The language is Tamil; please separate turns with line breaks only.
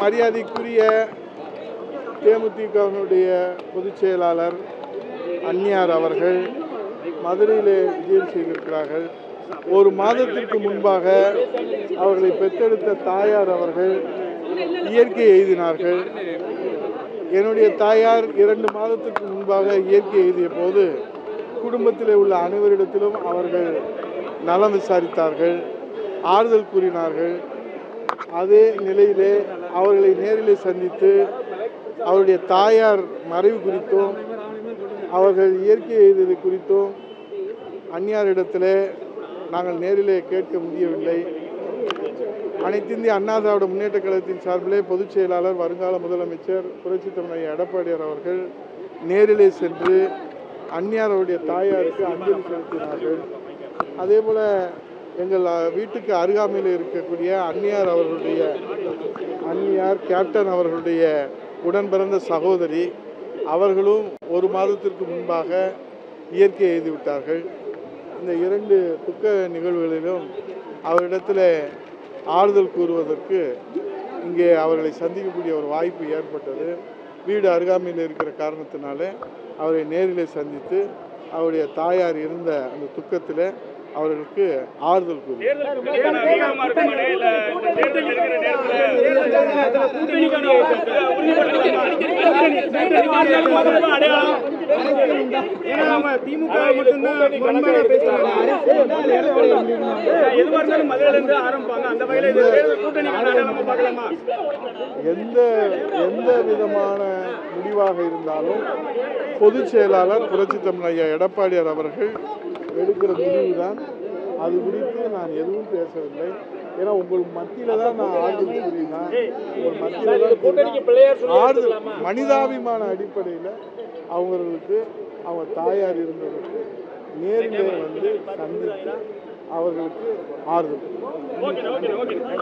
மரியாதைக்குரிய தேமுதிகவினுடைய பொதுச் செயலாளர் அந்நியார் அவர்கள் மதுரையிலே விஜயம் செய்திருக்கிறார்கள். ஒரு மாதத்திற்கு முன்பாக அவர்களை பெற்றெடுத்த தாயார் அவர்கள் இயற்கை எய்தினார்கள். என்னுடைய தாயார் 2 மாதத்திற்கு முன்பாக இயற்கை எய்திய போது குடும்பத்தில் உள்ள அனைவரிடத்திலும் அவர்கள் நலம் விசாரித்தார்கள், ஆறுதல் கூறினார்கள். அதே நிலையிலே அவர்களை நேரிலே சந்தித்து அவருடைய தாயார் மறைவு குறித்தும் அவர்கள் இயற்கை எய்தது குறித்தும் அந்நியாரிடத்திலே நாங்கள் நேரிலே கேட்க முடியவில்லை. அனைத்து இந்திய அண்ணா திராவிட முன்னேற்ற கழகத்தின் சார்பிலே பொதுச் செயலாளர் வருங்கால முதலமைச்சர் புரட்சித் தலைவர் எடப்பாடியார் அவர்கள் நேரிலே சென்று அந்நியார் அவருடைய தாயாருக்கு அஞ்சலி செலுத்தினார்கள். அதே போல் எங்கள் வீட்டுக்கு அருகாமையில் இருக்கக்கூடிய அந்நியார் கேப்டன் அவர்களுடைய உடன் பிறந்த சகோதரி அவர்களும் 1 மாதத்திற்கு முன்பாக இயற்கை எய்துவிட்டார்கள். இந்த 2 துக்க நிகழ்வுகளிலும் அவரிடத்தில் ஆறுதல் கூறுவதற்கு இங்கே அவர்களை சந்திக்கக்கூடிய ஒரு வாய்ப்பு ஏற்பட்டது. வீடு அருகாமையில் இருக்கிற காரணத்தினால அவரை நேரிலே சந்தித்து அவருடைய தாயார் இருந்த அந்த துக்கத்தில் அவர்களுக்கு ஆறுதல் கூறி எந்த விதமான முடிவாக இருந்தாலும் பொதுச் செயலாளர் புரட்சித் தலைவர் எடப்பாடியார் அவர்கள் எடுக்கிற முடிவு தான். அது குறித்து நான் எதுவும் பேசவில்லை. ஏன்னா உங்கள் மத்தியில தான் நான் ஆறுதல் கூறினேன். உங்கள் மத்தியில ஆறுதல் மனிதாபிமான அடிப்படையில் அவங்களுக்கு அவங்க தாயார் இருந்தவருக்கு நேரிலே வந்து சந்தித்து அவர்களுக்கு ஆறுதல்.